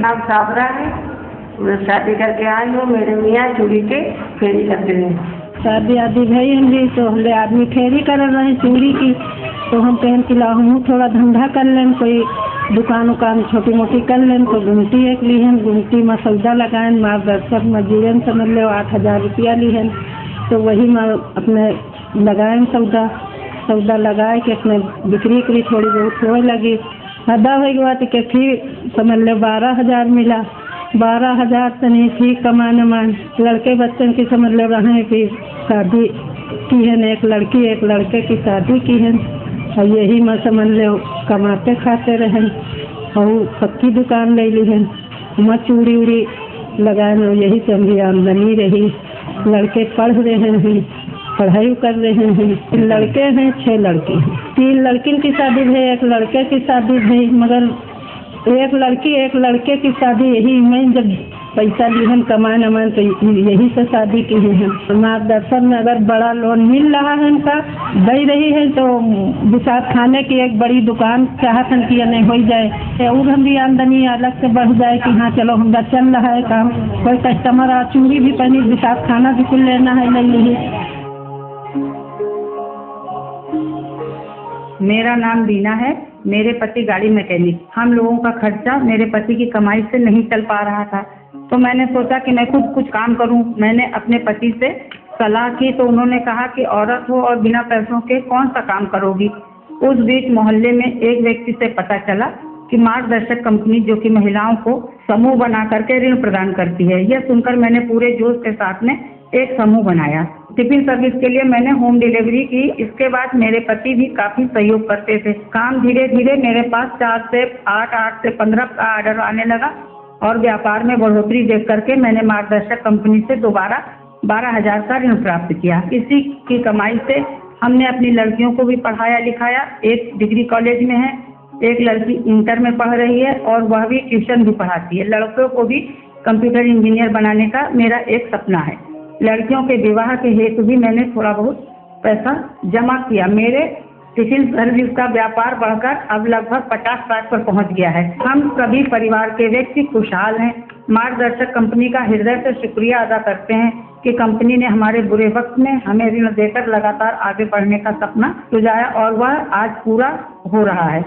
नाम साबरा है। मैं शादी करके आई हूँ। मेरे मियाँ चूड़ी के फेरी करते हैं। शादी आदि भई हमरी तो हमले आदमी फेरी कर रहे चूड़ी की, तो हम कहन कि ला हम थोड़ा धंधा कर लें, कोई दुकान उकान छोटी मोटी कर लें। तो गुमटी एक लीहन, गुमटी में सौदा लगाएं, मार्गदर्शक मजूरन समझ लो 8,000 रुपया लीहन। तो वही में अपने लगाएं सौदा लगाए के अपने बिक्री करी थोड़ी बहुत होए लगी। हदा हो गया तो के फिर समझ लो 12,000 मिला। 12,000 तनी ठीक कमान लड़के बच्चन की समझ लो रहे फिर शादी की है, एक लड़की एक लड़के की शादी की है। और यही मैं समझ लो कमाते खाते रहें। और पक्की दुकान ले ली है, मैं चूड़ी उड़ी लगाए, यही से हमारी आमदनी रही। लड़के पढ़ रहे हैं, पढ़ाई कर रहे हैं। लड़के हैं 6 लड़की हैं। 3 लड़किन की शादी भई, एक लड़के की शादी भई। मगर एक लड़की एक लड़के की शादी यही में जब पैसा लीहन कमान अमान तो यही से शादी की है। मार्गदर्शन में अगर बड़ा लोन मिल रहा है उनका दे रही है तो विसाख खाने की एक बड़ी दुकान चाहतन की नहीं हो जाए और हम भी आमदनी अलग से बढ़ जाए कि हाँ चलो हमारा चल रहा है काम। कोई कस्टमर आ चूड़ी भी पहनी, विसाख खाना भी कुल लेना है ले लीजिए। मेरा नाम बीना है। मेरे पति गाड़ी मैकेनिक। हम लोगों का खर्चा मेरे पति की कमाई से नहीं चल पा रहा था, तो मैंने सोचा कि मैं खुद कुछ काम करूं। मैंने अपने पति से सलाह की तो उन्होंने कहा कि औरत हो और बिना पैसों के कौन सा काम करोगी। उस बीच मोहल्ले में एक व्यक्ति से पता चला कि मार्गदर्शक कंपनी जो कि महिलाओं को समूह बना करके ऋण प्रदान करती है। यह सुनकर मैंने पूरे जोश के साथ में एक समूह बनाया। टिफिन सर्विस के लिए मैंने होम डिलीवरी की। इसके बाद मेरे पति भी काफी सहयोग करते थे। काम धीरे धीरे मेरे पास 4 से 8, 8 से 15 का ऑर्डर आने लगा और व्यापार में बढ़ोतरी देख करके मैंने मार्गदर्शक कंपनी से दोबारा 12,000 का ऋण प्राप्त किया। इसी की कमाई से हमने अपनी लड़कियों को भी पढ़ाया लिखाया। एक डिग्री कॉलेज में है, एक लड़की इंटर में पढ़ रही है और वह भी ट्यूशन भी पढ़ाती है। लड़कों को भी कंप्यूटर इंजीनियर बनाने का मेरा एक सपना है। लड़कियों के विवाह के हेतु भी मैंने थोड़ा बहुत पैसा जमा किया। मेरे टिफिन सर्विस का व्यापार बढ़कर अब लगभग 50 लाख पर पहुंच गया है। हम सभी परिवार के व्यक्ति खुशहाल हैं। मार्गदर्शक कंपनी का हृदय से शुक्रिया अदा करते हैं कि कंपनी ने हमारे बुरे वक्त में हमें ऋण देकर लगातार आगे बढ़ने का सपना सुझाया और वह आज पूरा हो रहा है।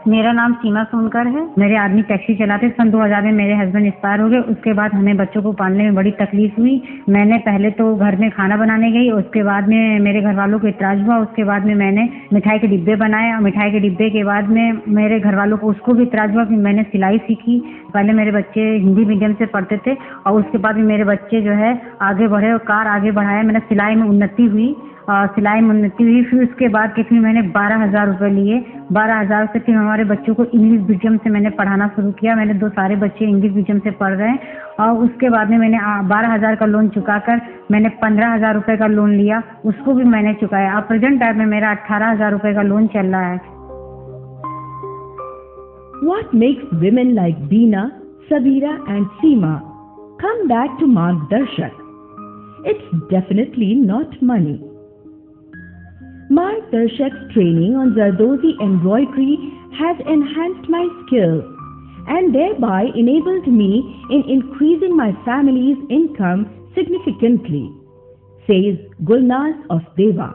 मेरा नाम सीमा सोनकर है। मेरे आदमी टैक्सी चलाते। सन 2000 में मेरे हस्बैंड एक्सपायर हो गए। उसके बाद हमें बच्चों को पालने में बड़ी तकलीफ हुई। मैंने पहले तो घर में खाना बनाने गई, उसके बाद में मेरे घर वालों को इतराज हुआ। उसके बाद में मैंने मिठाई के डिब्बे बनाए और मिठाई के डिब्बे के बाद में मेरे घर वालों को उसको भी इतराज हुआ। फिर मैंने सिलाई सीखी। पहले मेरे बच्चे हिंदी मीडियम से पढ़ते थे और उसके बाद में मेरे बच्चे जो है आगे बढ़े और कार आगे बढ़ाया। मैंने सिलाई में उन्नति हुई और सिलाई में उन्नति हुई। फिर उसके बाद के फिर मैंने 12,000 रुपये लिए। 12,000 से फिर हमारे बच्चों को इंग्लिश मीडियम से मैंने पढ़ाना शुरू किया। मैंने 2 सारे बच्चे इंग्लिश मीडियम से पढ़ रहे हैं और उसके बाद में मैंने 12,000 का लोन चुकाकर मैंने 15,000 रुपये का लोन लिया, उसको भी मैंने चुकाया। अब प्रेजेंट टाइम में मेरा 18,000 रुपये का लोन चल रहा है। What makes women like Beena, Sabira and Seema come back to Margdarshak? It's definitely not money. Margdarshak's training on Zardozi embroidery has enhanced my skills and thereby enabled me in increasing my family's income significantly, says Gulnaz of Deva.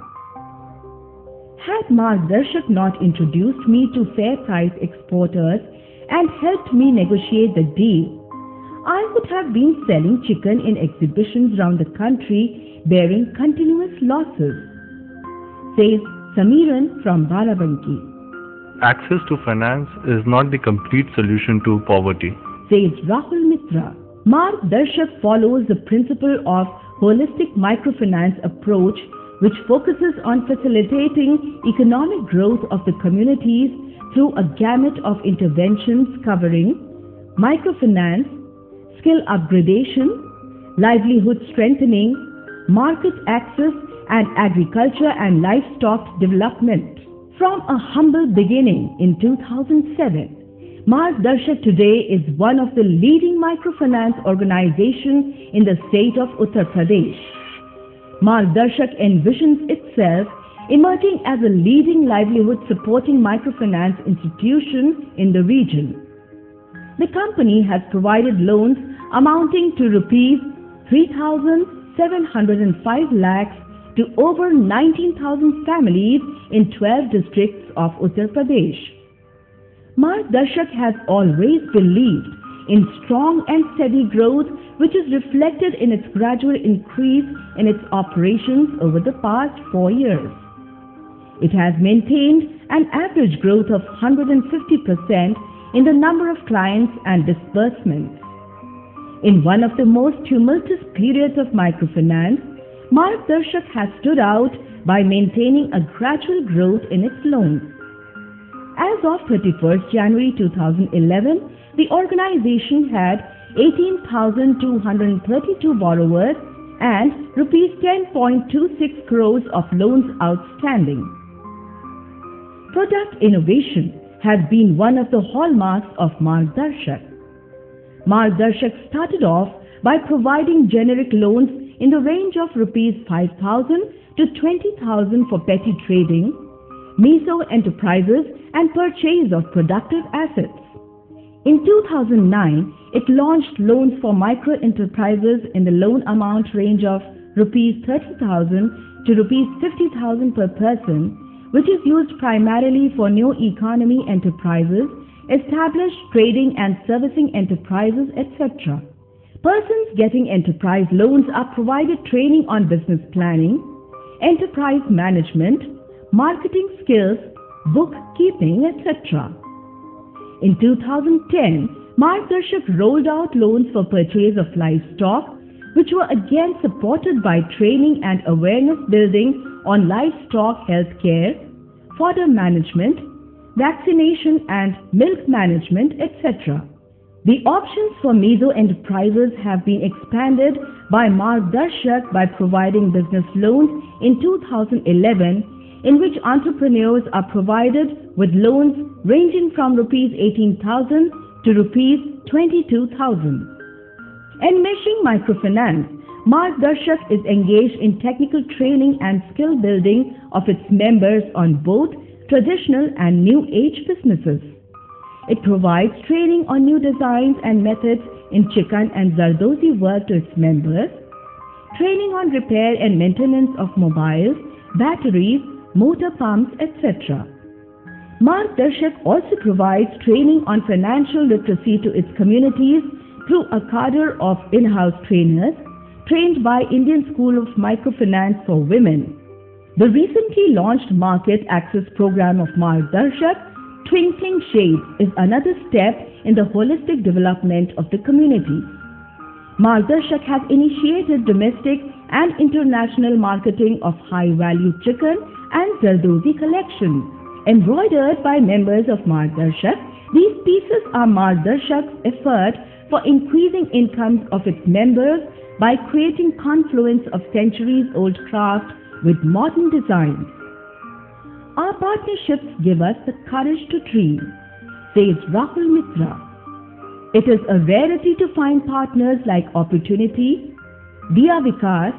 Had Margdarshak not introduced me to fair price exporters and helped me negotiate the deal, I would have been selling chicken in exhibitions around the country bearing continuous losses, says Samiran from Balabanki. Access to finance is not the complete solution to poverty, says Rahul Mitra. Margdarshak follows the principle of holistic microfinance approach, which focuses on facilitating economic growth of the communities through a gamut of interventions covering microfinance, skill upgradation, livelihood strengthening, market access, and agriculture and livestock development. From a humble beginning in 2007, Margdarshak today is one of the leading microfinance organizations in the state of Uttar Pradesh. Margdarshak envisions itself emerging as a leading livelihood supporting microfinance institution in the region. The company has provided loans amounting to rupees 3,705 lakhs to over 19,000 families in 12 districts of Uttar Pradesh. Margdarshak has always believed in strong and steady growth, which is reflected in its gradual increase in its operations over the past 4 years. It has maintained an average growth of 150% in the number of clients and disbursements. In one of the most tumultuous periods of microfinance, Margdarshak has stood out by maintaining a gradual growth in its loans. As of 31st January 2011, the organization had 18,232 borrowers and rupees 10.26 crores of loans outstanding. Product innovation has been one of the hallmarks of Margdarshak. Margdarshak started off by providing generic loans in the range of rupees 5,000 to 20,000 for petty trading, meso enterprises and purchase of productive assets. In 2009, it launched loans for micro enterprises in the loan amount range of rupees 30,000 to rupees 50,000 per person, which is used primarily for new economy enterprises, established trading and servicing enterprises, etc. Persons getting enterprise loans are provided training on business planning, enterprise management, marketing skills, bookkeeping, etc. In 2010, Margdarshak rolled out loans for purchase of livestock, which were again supported by training and awareness building on livestock health care, fodder management, vaccination and milk management, etc. The options for meso enterprises have been expanded by Margdarshak by providing business loans in 2011, in which entrepreneurs are provided with loans ranging from rupees 18,000 to rupees 22,000. Enmeshing microfinance, Margdarshak is engaged in technical training and skill building of its members on both traditional and new age businesses. It provides training on new designs and methods in chicken and zardozi work to its members, training on repair and maintenance of mobiles, batteries, motor pumps, etc. Margdarshak also provides training on financial literacy to its communities through a cadre of in-house trainers trained by Indian School of Microfinance for Women. The recently launched market access program of Margdarshak, Twinkling Shades, is another step in the holistic development of the community. Margdarshak has initiated domestic and international marketing of high-value chicken and zardozi collections. Embroidered by members of Margdarshak, these pieces are Margdarshak's effort for increasing incomes of its members by creating confluence of centuries-old craft with modern designs. Our partnerships give us the courage to dream, says Rahul Mitra. It is a rarity to find partners like Opportunity, Diya Vikas,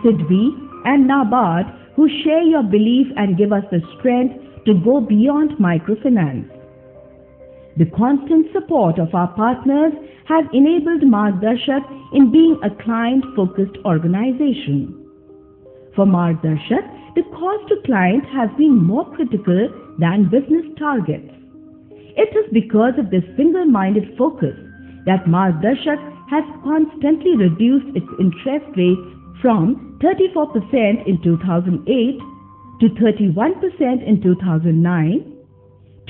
Sidvi and NABARD who share your belief and give us the strength to go beyond microfinance. The constant support of our partners has enabled Margdarshak in being a client-focused organization. For Margdarshak, the cost to client has been more critical than business targets. It is because of this single-minded focus that Margdarshak has constantly reduced its interest rates from 34% in 2008 to 31% in 2009,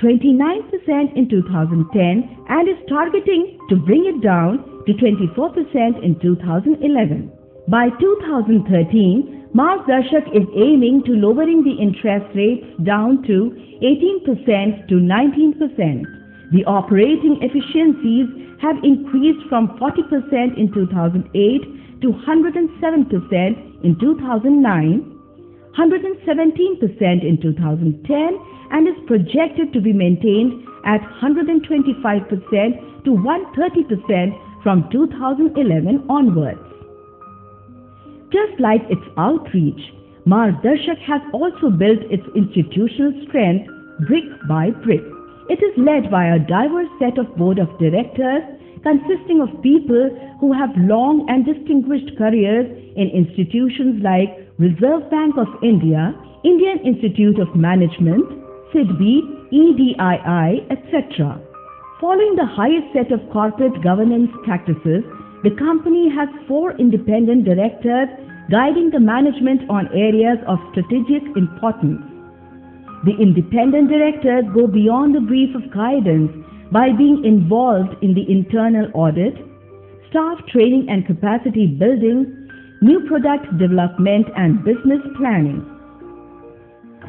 29% in 2010 and is targeting to bring it down to 24% in 2011. By 2013, Margdarshak is aiming to lowering the interest rates down to 18% to 19%. The operating efficiencies have increased from 40% in 2008 to 107% in 2009, 117% in 2010 and is projected to be maintained at 125% to 130% from 2011 onwards. Just like its outreach, Margdarshak has also built its institutional strength brick by brick. It is led by a diverse set of board of directors consisting of people who have long and distinguished careers in institutions like Reserve Bank of India, Indian Institute of Management, SIDBI, EDII, etc. Following the highest set of corporate governance practices, the company has 4 independent directors guiding the management on areas of strategic importance. The independent directors go beyond the brief of guidance by being involved in the internal audit, staff training and capacity building, new product development and business planning.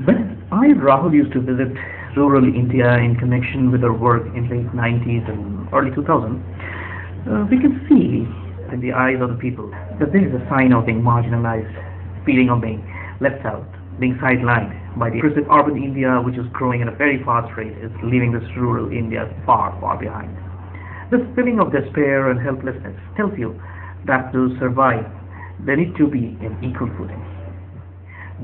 When I and Rahul used to visit rural India in connection with our work in late 90s and early 2000s, we can see in the eyes of the people that there is a sign of being marginalized, feeling of being left out, being sidelined by the aggressive urban India, which is growing at a very fast rate, is leaving this rural India far, far behind. This feeling of despair and helplessness tells you that to survive, they need to be in equal footing.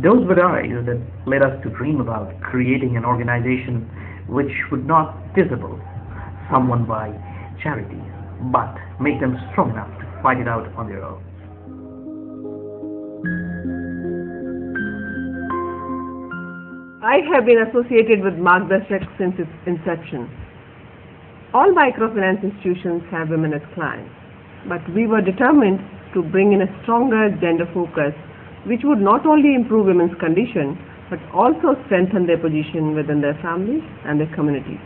Those were the eyes that led us to dream about creating an organization which would not disable someone by charity, but make them strong enough to fight it out on their own. I have been associated with Margdarshak since its inception. All microfinance institutions have women as clients, but we were determined to bring in a stronger gender focus which would not only improve women's condition but also strengthen their position within their families and their communities.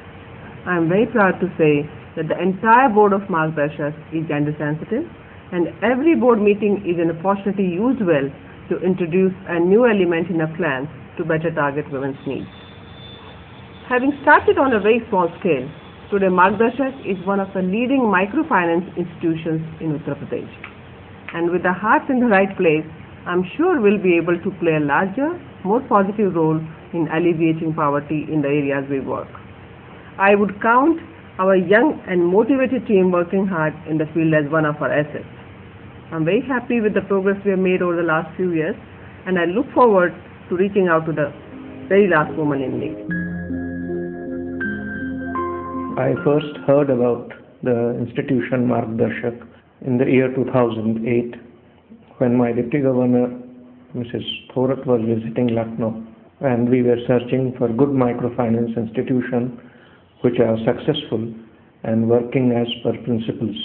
I am very proud to say that the entire board of Margdarshak is gender sensitive, and every board meeting is an opportunity used well to introduce a new element in our plans to better target women's needs. Having started on a very small scale, today Margdarshak is one of the leading microfinance institutions in Uttar Pradesh. And with the hearts in the right place, I'm sure we'll be able to play a larger, more positive role in alleviating poverty in the areas we work. I would count our young and motivated team working hard in the field as one of our assets. I'm very happy with the progress we have made over the last few years, and I look forward to reaching out to the very last woman in need. I first heard about the institution Margdarshak in the year 2008 when my Deputy Governor, Mrs. Thorat, was visiting Lucknow, and we were searching for good microfinance institutions which are successful and working as per principles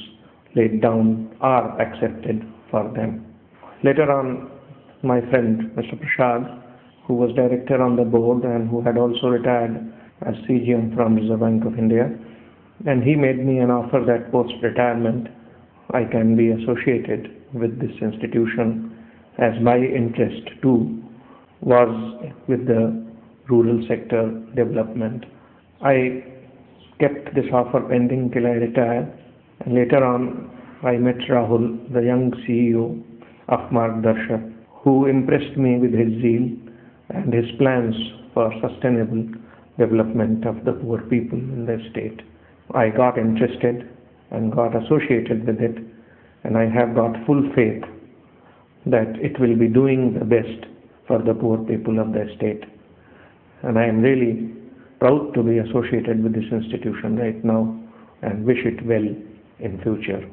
laid down are accepted for them. Later on, my friend Mr. Prasad, who was director on the board and who had also retired as CGM from Reserve Bank of India, and he made me an offer that post-retirement I can be associated with this institution, as my interest too was with the rural sector development. I kept this offer pending till I retired, and later on I met Rahul, the young CEO of Margdarshak, who impressed me with his zeal and his plans for sustainable development of the poor people in the state. I got interested and got associated with it, and I have got full faith that it will be doing the best for the poor people of the state. And I am really proud to be associated with this institution right now and wish it well in future.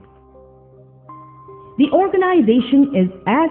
The organization is as